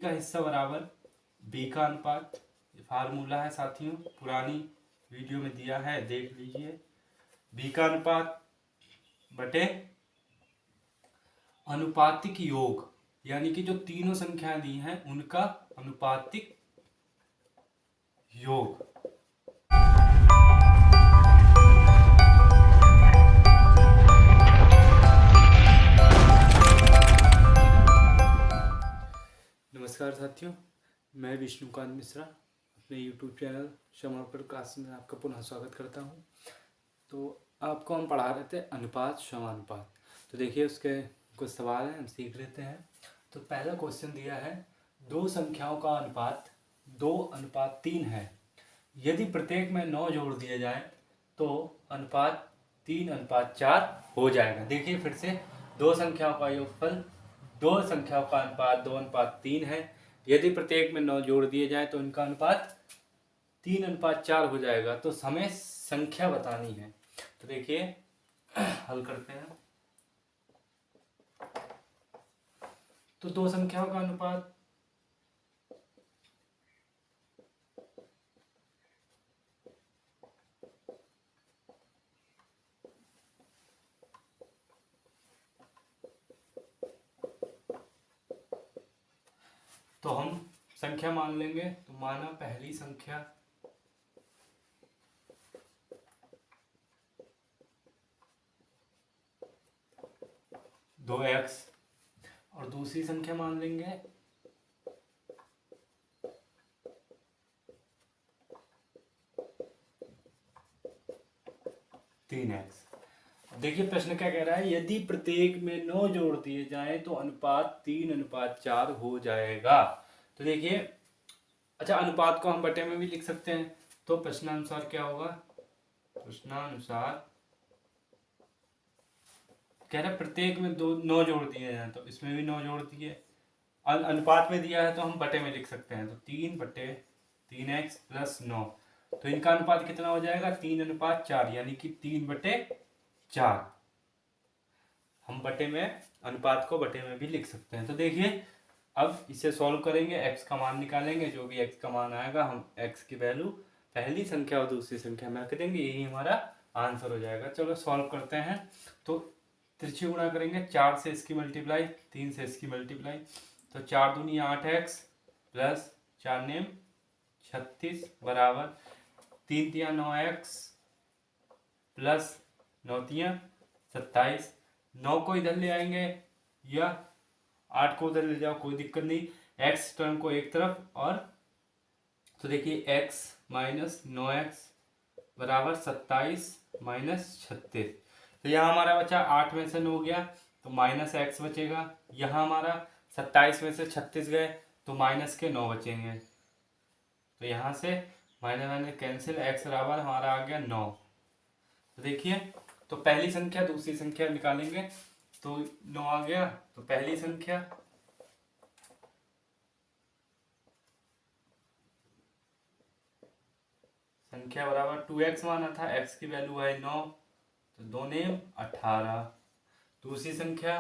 का हिस्सा बराबर बी का अनुपात, फार्मूला है साथियों, पुरानी वीडियो में दिया है, देख लीजिए। बी का अनुपात बटे अनुपातिक योग, यानी कि जो तीनों संख्याएं दी हैं उनका अनुपातिक योग। नमस्कार साथियों, मैं विष्णुकांत मिश्रा अपने YouTube चैनल समर्पण क्लास में आपका पुनः स्वागत करता हूं। तो आपको हम पढ़ा रहे थे अनुपात समानुपात। तो देखिए उसके कुछ सवाल हैं, हम सीख लेते हैं। तो पहला क्वेश्चन दिया है, दो संख्याओं का अनुपात 2:3 है। यदि प्रत्येक में 9 जोड़ दिया जाए तो अनुपात 3:4 हो जाएगा। देखिए फिर से, दो संख्याओं का योगफल, दो संख्याओं का अनुपात 2:3 है। यदि प्रत्येक में 9 जोड़ दिए जाए तो इनका अनुपात 3:4 हो जाएगा। तो हमें संख्या बतानी है। तो देखिए हल करते हैं। तो दो संख्याओं का अनुपात तो हम संख्या मान लेंगे। तो माना पहली संख्या 2x और दूसरी संख्या मान लेंगे 3x। देखिए प्रश्न क्या कह रहा है, यदि प्रत्येक में 9 जोड़ दिए जाएं तो अनुपात 3:4 हो जाएगा। तो देखिए, अच्छा अनुपात को हम बटे में भी लिख सकते हैं। तो प्रश्नानुसार क्या होगा, प्रश्नानुसार कह रहा है प्रत्येक में 9 जोड़ दिए जाए, तो इसमें भी 9 जोड़ दिए। अनुपात में दिया है तो हम बटे में लिख सकते हैं। तो 3/3x + 9, तो इनका अनुपात कितना हो जाएगा, 3:4, यानी कि 3/4। हम बटे में, अनुपात को बटे में भी लिख सकते हैं। तो देखिए अब इसे सॉल्व करेंगे, x का मान निकालेंगे। जो भी x का मान आएगा हम x की वैल्यू पहली संख्या और दूसरी संख्या में रख देंगे, यही हमारा आंसर हो जाएगा। चलो सॉल्व करते हैं। तो तिरछी गुणा करेंगे, 4 से इसकी मल्टीप्लाई, 3 से इसकी मल्टीप्लाई। तो 4 दूनी 8x + 4 नेम 36 बराबर 3 तिया 9x + 9 तिया 27। 9 को इधर ले आएंगे या 8 को उधर ले जाओ, कोई दिक्कत नहीं। x टर्म को एक तरफ, और तो देखिए x - 9x बराबर 27 - 36। तो यहाँ हमारा बचा 8 में से 9 गया तो -x बचेगा। यहाँ हमारा 27 में से 36 गए तो -9 बचेंगे। तो यहाँ से माइनस कैंसिल, x बराबर हमारा आ गया 9। तो देखिए, तो पहली संख्या दूसरी संख्या निकालेंगे। तो 9 आ गया। तो पहली संख्या बराबर 2x माना था, x की वैल्यू है 9, तो 2 नेम 18। दूसरी संख्या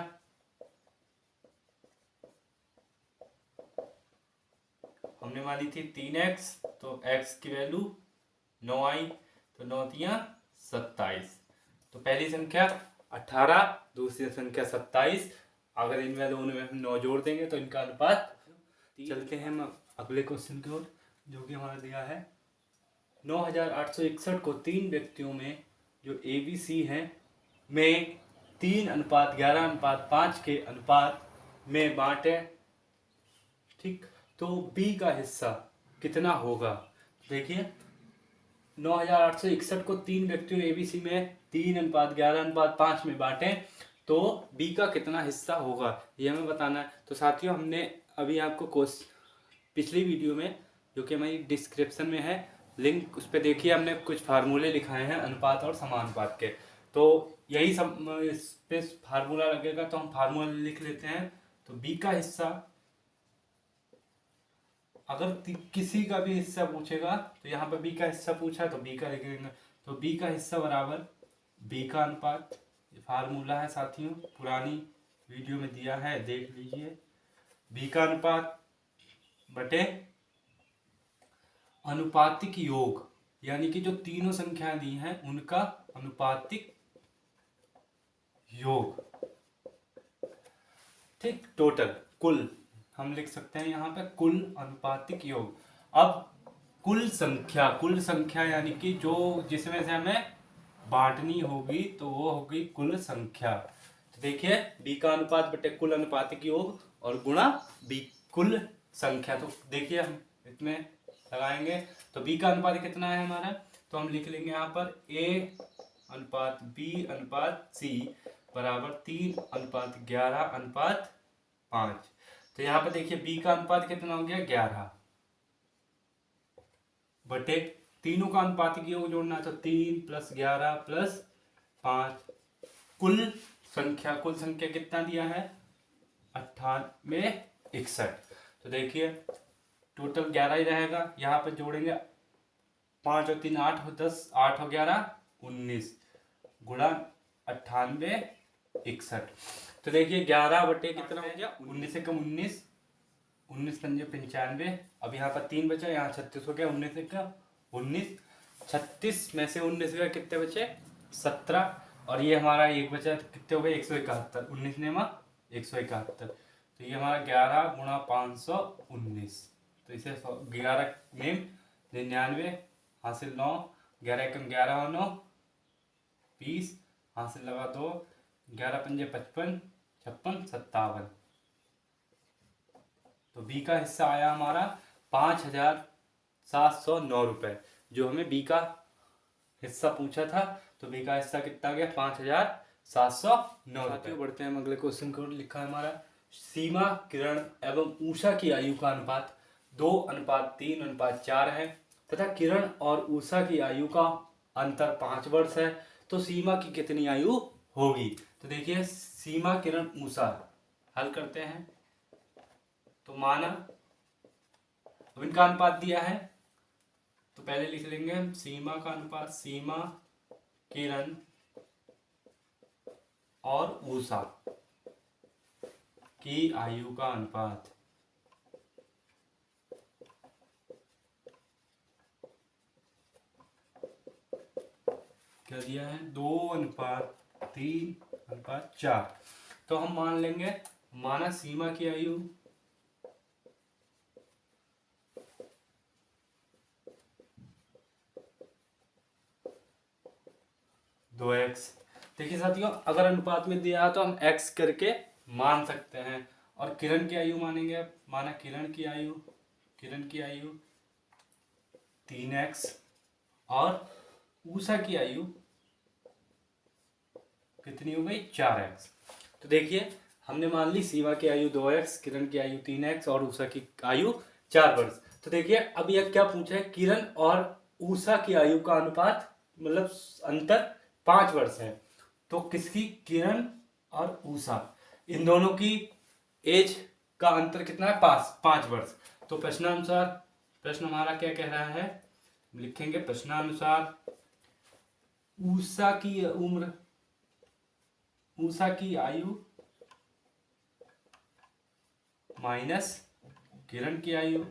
हमने मानी थी 3x, तो x की वैल्यू 9 आई, तो 9 तिया 27। तो पहली संख्या 18, दूसरी संख्या 27। अगर इनमें दोनों में हम 9 जोड़ देंगे तो इनका अनुपात। चलते हैं हम अगले क्वेश्चन की ओर, जो कि हमारा दिया है 9861 को 3 व्यक्तियों में जो ABC हैं में 3:11:5 के अनुपात में बांटे। ठीक, तो B का हिस्सा कितना होगा। देखिए 9861 को 3 व्यक्तियों ABC में 3:11:5 में बांटे तो B का कितना हिस्सा होगा, ये हमें बताना है। तो साथियों, हमने अभी आपको पिछली वीडियो में, जो कि हमारी डिस्क्रिप्शन में है लिंक, उस पर देखिए, हमने कुछ फार्मूले लिखाए हैं अनुपात और समानुपात के। तो यही सब इस पे फार्मूला लगेगा, तो हम फार्मूला लिख लेते हैं। तो B का हिस्सा, अगर किसी का भी हिस्सा पूछेगा तो यहाँ पे B का हिस्सा पूछा तो B का लिख देंगे। तो B का हिस्सा बराबर B का अनुपात, फार्मूला है साथियों, पुरानी वीडियो में दिया है, देख लीजिए। B का अनुपात बटे अनुपातिक योग, यानी कि जो तीनों संख्याएं दी हैं उनका अनुपातिक योग। ठीक, टोटल कुल हम लिख सकते हैं यहाँ पे कुल अनुपातिक योग। अब कुल संख्या यानी कि जो जिसमें से हमें बांटनी होगी तो वो होगी कुल संख्या। तो देखिए b का अनुपात बटे कुल अनुपातिक योग और गुणा b कुल संख्या। तो देखिए हम इसमें लगाएंगे तो b का अनुपात कितना है हमारा, तो हम लिख लेंगे यहाँ पर a अनुपात b अनुपात c बराबर 3:11:5। तो यहाँ पर देखिए b का अनुपात कितना हो गया 11 बटे तीनों का अनुपातिक योग जोड़ना तो 3 + 11 + 5। कुल संख्या कितना दिया है 98 61। तो देखिए टोटल 11 ही रहेगा, यहाँ पे जोड़ेंगे 5 और 3 8 और 10 8 और 11 19 गुणा 98 61। तो देखिए 11 बटे कितना हो गया 19 से कम 19 19 पंजे 95। अब यहाँ पर 3 बचा, यहाँ 36 हो गया, 19 से कम 19 36 में से 19 का कितने बचे 17 और ये हमारा एक बचा तो कितने हो गए 171। 19 ने 171 तो ये हमारा 11 गुणा 519। तो इसे 11 में 99 हासिल 9 11 एकम 11 और 9 20 हासिल लगा 2 11 पंजे 55 56 57। तो बी का हिस्सा आया हमारा 5,709 रुपये, जो हमें बी का हिस्सा पूछा था। तो बी का हिस्सा कितना गया 5,709 रुपये। बढ़ते हैं अगले क्वेश्चन को। लिखा है हमारा सीमा, किरण एवं उषा की आयु का अनुपात 2:3:4 है तथा किरण और उषा की आयु का अंतर 5 वर्ष है, तो सीमा की कितनी आयु होगी। तो देखिए सीमा, किरण, उषा हल करते हैं। तो माना अब इनका अनुपात दिया है तो पहले लिख लेंगे हम सीमा का अनुपात, सीमा, किरण और उषा की आयु का अनुपात। क्या दिया है 2:3:4। तो हम मान लेंगे, माना सीमा की आयु 2x। देखिए साथियों अगर अनुपात में दिया है तो हम x करके मान सकते हैं। और किरण की आयु मानेंगे, माना किरण की आयु 3x और उषा की आयु कितनी हो गई 4x। तो देखिए हमने मान ली सीमा की आयु 2x, किरण की आयु 3x और उषा की आयु 4 वर्ष। तो देखिए अब यह क्या पूछा है, किरण और उषा की आयु का अनुपात मतलब अंतर 5 वर्ष है। तो किसकी, किरण और उषा, इन दोनों की एज का अंतर कितना है 5 वर्ष। तो प्रश्नानुसार प्रश्न हमारा क्या कह रहा है, लिखेंगे प्रश्नानुसार उषा की उम्र, उषा की आयु माइनस किरण की आयु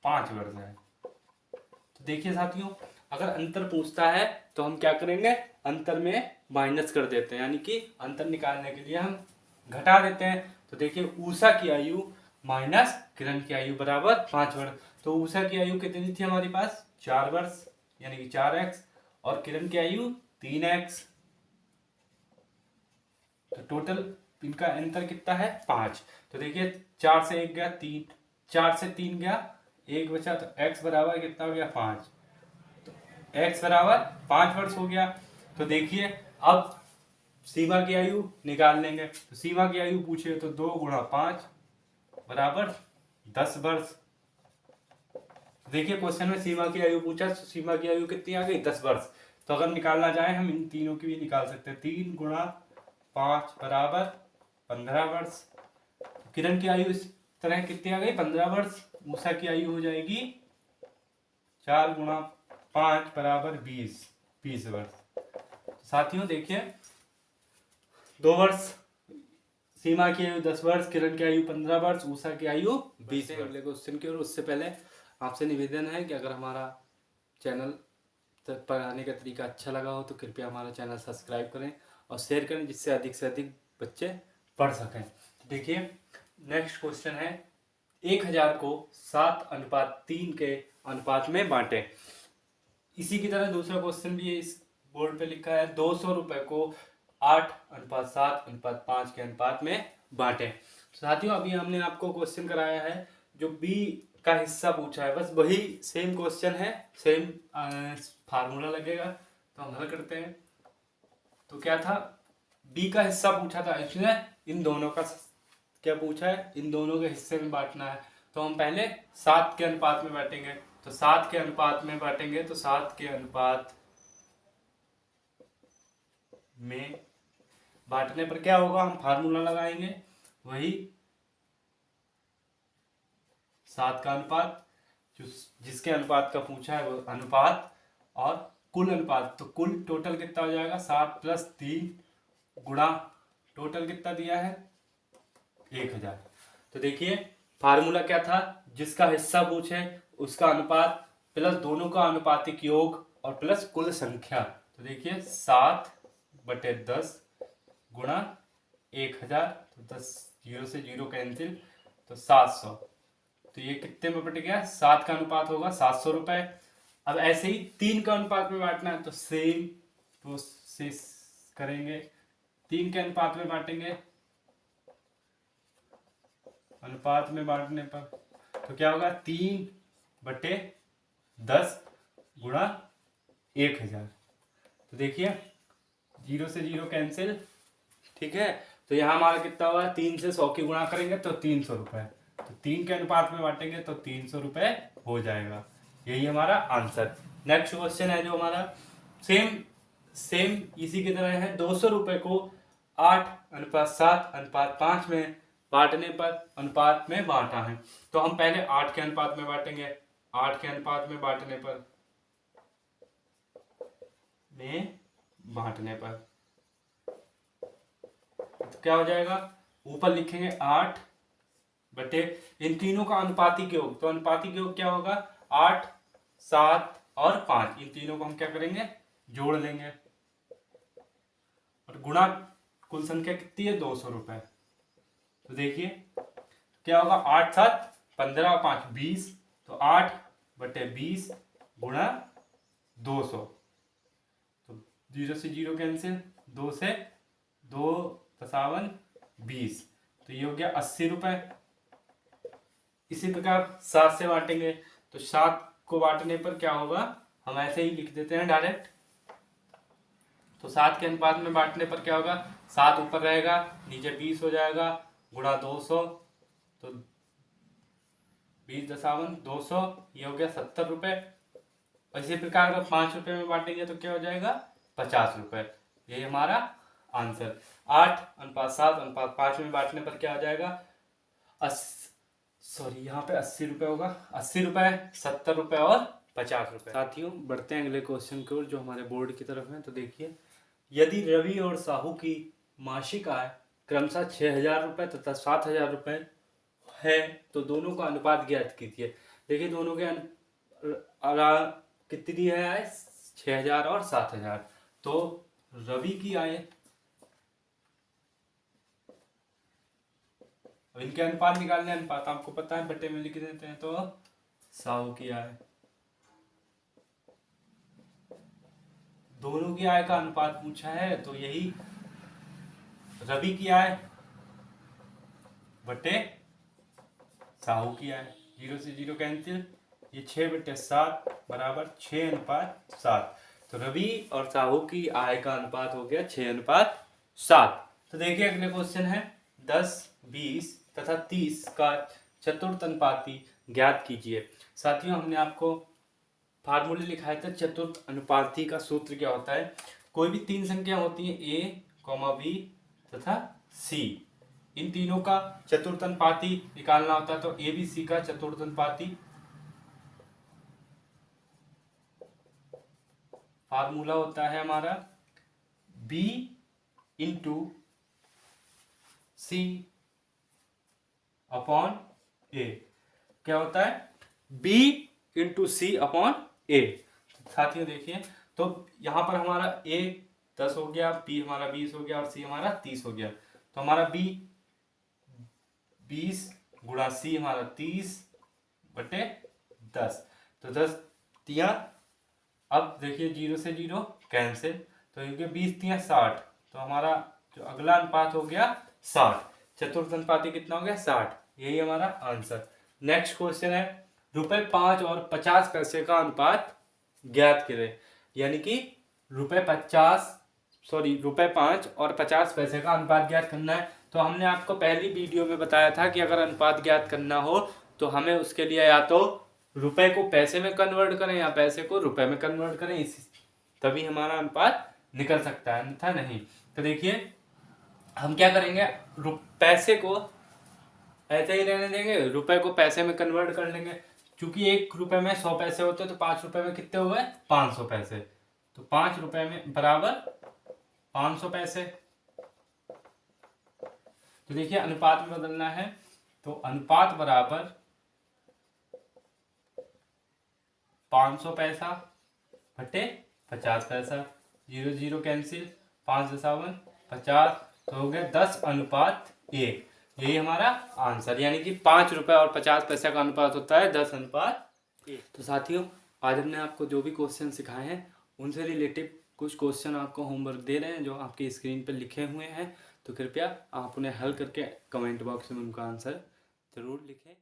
पांच वर्ष है। तो देखिए साथियों अगर अंतर पूछता है तो हम क्या करेंगे, अंतर में माइनस कर देते हैं, यानी कि अंतर निकालने के लिए हम घटा देते हैं। तो देखिए उषा की आयु माइनस किरण की आयु बराबर 5 वर्ष। तो उषा की आयु कितनी थी हमारे पास 4 वर्ष यानी कि 4x और किरण की आयु 3x। तो टोटल इनका अंतर कितना है 5। तो देखिए 4 से 1 गया 3, 4 से 3 गया 1 बचा, तो x बराबर कितना हो गया 5। तो x बराबर 5 वर्ष हो गया। तो देखिए अब सीमा की आयु निकाल लेंगे। तो सीमा की आयु पूछे तो 2 × 5 बराबर 10 वर्ष। देखिए क्वेश्चन में सीमा की आयु पूछा, तो सीमा की आयु कितनी आ गई 10 वर्ष। तो अगर निकालना चाहे हम इन तीनों की भी निकाल सकते हैं। 3 × 5 बराबर 15 वर्ष। किरण की आयु इस तरह कितनी आ गई 15 वर्ष। उषा की आयु हो जाएगी 4 × 5 बराबर 20 वर्ष। साथियों देखिए 2 वर्ष सीमा की आयु 10 वर्ष, किरण की आयु 15 वर्ष, उषा की आयु 20 वर्ष। अगले क्वेश्चन की ओर उससे पहले आपसे निवेदन है कि अगर हमारा चैनल तक पढ़ाने का तरीका अच्छा लगा हो तो कृपया हमारा चैनल सब्सक्राइब करें और शेयर करें, जिससे अधिक से अधिक बच्चे पढ़ सकें। देखिए नेक्स्ट क्वेश्चन है, 1000 को 7:3 के अनुपात में बांटे। इसी की तरह दूसरा क्वेश्चन भी इस बोर्ड पे लिखा है, 200 रुपए को 8:7:5 के अनुपात में बांटे। साथियों अभी हमने आपको क्वेश्चन कराया है, जो बी का हिस्सा पूछा है, बस वही सेम क्वेश्चन है, सेम फार्मूला लगेगा, तो हम हल करते हैं। तो क्या था, बी का हिस्सा पूछा था, इसमें इन दोनों का क्या पूछा है, इन दोनों के हिस्से में बांटना है। तो हम पहले 7 के अनुपात में बांटेंगे, तो 7 के अनुपात में बांटेंगे, तो 7 के अनुपात में बांटने पर क्या होगा, हम फार्मूला लगाएंगे, वही 7 का अनुपात, जिसके अनुपात का पूछा है वो अनुपात, और कुल अनुपात, तो कुल टोटल कितना हो जाएगा, 7 + 3 गुणा टोटल कितना दिया है 1000। तो देखिए फार्मूला क्या था, जिसका हिस्सा पूछे उसका अनुपात प्लस दोनों का अनुपातिक योग और प्लस कुल संख्या। तो देखिए 7/10 गुणा 1000, तो 10 0 से 0 कैंसिल, तो 700। तो ये कितने में बट गया, 7 का अनुपात होगा 700 रुपए। अब ऐसे ही 3 का अनुपात में बांटना है, तो सेम प्रोसेस करेंगे, 3 के अनुपात में बांटेंगे, अनुपात में बांटने पर तो क्या होगा, 3/10 गुणा 1000। तो देखिए 0 से 0 कैंसिल, ठीक है। तो यहाँ हमारा कितना हुआ, 3 से 100 की गुणा करेंगे तो 300 रुपए, तो 3 के अनुपात में बांटेंगे तो 300 रुपए हो जाएगा। यही हमारा आंसर। नेक्स्ट क्वेश्चन है जो हमारा सेम इसी की तरह है, 200 रुपए को 8:7:5 में बांटने पर अनुपात में बांटा है। तो हम पहले 8 के अनुपात में बांटेंगे, 8 के अनुपात में बांटने पर तो क्या हो जाएगा, ऊपर लिखेंगे 8 बटे इन तीनों का अनुपातिक योग। तो अनुपातिक योग क्या होगा, 8, 7 और 5, इन तीनों को हम क्या करेंगे, जोड़ लेंगे, और गुणा कुल संख्या कितनी है 200 रुपए। तो देखिए क्या होगा, 8 7 15 और 5 20, तो 8/20 गुणा 200, तो 0 से 0 कैंसिल, 2 से 2 = 20, तो ये हो गया 80 रुपए। इसी प्रकार 7 से बांटेंगे, तो 7 को बांटने पर क्या होगा, हम ऐसे ही लिख देते हैं डायरेक्ट। तो 7 के अनुपात में बांटने पर क्या होगा, 7 ऊपर रहेगा, नीचे 20 हो जाएगा, गुणा 200, तो 20/200, ये हो गया 70 रुपए। इसी प्रकार अगर 5 रुपए में बांटेंगे तो क्या हो जाएगा, 50 रुपए। यही हमारा आंसर। 8:7:5 में बांटने पर क्या हो जाएगा, यहाँ पे 80 रुपए होगा, 80 रुपए, 70 रुपए और 50 रुपए। साथियों बढ़ते हैं अगले क्वेश्चन की ओर जो हमारे बोर्ड की तरफ है। तो देखिए, यदि रवि और साहू की मासिक आय क्रमशः 6000 रुपए तथा 7000 रुपए है, तो दोनों का अनुपात ज्ञात कीजिए। देखिए दोनों के कितनी दी है आय, 6000 और 7000। तो रवि की आय, अब इनके अनुपात निकालने, अनुपात आपको पता है, बटे में लिख देते हैं। तो साहू की आय, दोनों की आय का अनुपात पूछा है, तो यही रवि की आय बटे साहू की आय, 0 से 0 कैंसिल, ये 6/7 बराबर 6:7। तो रवि और साहू की आय का अनुपात हो गया 6:7। तो देखिए अगले क्वेश्चन है, 10, 20 तथा 30 का चतुर्थ अनुपाती ज्ञात कीजिए। साथियों हमने आपको फार्मूले लिखाया था, चतुर्थ अनुपाती का सूत्र क्या होता है, कोई भी 3 संख्या होती है A, B तथा C, इन तीनों का चतुर्थ अनुपाती निकालना होता है। तो ABC का चतुर्थ अनुपाती फार्मूला होता है हमारा B × सी अपॉन ए। क्या होता है? बी इंटू सी अपॉन ए। साथियों देखिए, तो यहां पर हमारा ए 10 हो गया, बी हमारा 20 हो गया और सी हमारा 30 हो गया। तो हमारा बी 20 गुणा सी हमारा 30/10। तो 10 दिया। अब देखिए 0 से 0 कैंसिल, तो इनके 20 दिया 60। तो हमारा जो अगला अनुपात हो गया 60। चतुर्थ अनुपात कितना हो गया? 60। यही हमारा आंसर। नेक्स्ट क्वेश्चन है, ₹5 और 50 पैसे का अनुपात ज्ञात करें। यानी कि ₹5 और 50 पैसे का अनुपात ज्ञात करना है। तो हमने आपको पहली वीडियो में बताया था कि अगर अनुपात ज्ञात करना हो तो हमें उसके लिए या तो रुपए को पैसे में कन्वर्ट करें या पैसे को रुपए में कन्वर्ट करें, तभी हमारा अनुपात निकल सकता है, अन्यथा नहीं। तो देखिए हम क्या करेंगे, पैसे को ऐसे ही रहने देंगे, रुपए को पैसे में कन्वर्ट कर लेंगे। क्योंकि 1 रुपए में 100 पैसे होते हैं, तो 5 रुपए में कितने हुए? 500 पैसे। तो 5 रुपए में बराबर 500 पैसे। तो देखिए अनुपात में बदलना है, तो अनुपात बराबर 500 पैसा बटे 50 पैसा। 0 0 कैंसिल, 5 दशावन 50। तो हो गया 10:1। यही हमारा आंसर, यानी कि 5 रुपए और 50 पैसे का अनुपात होता है 10:1। तो साथियों, आज हमने आपको जो भी क्वेश्चन सिखाए हैं उनसे रिलेटेड कुछ क्वेश्चन आपको होमवर्क दे रहे हैं जो आपकी स्क्रीन पर लिखे हुए हैं। तो कृपया आप उन्हें हल करके कमेंट बॉक्स में उनका आंसर जरूर लिखें।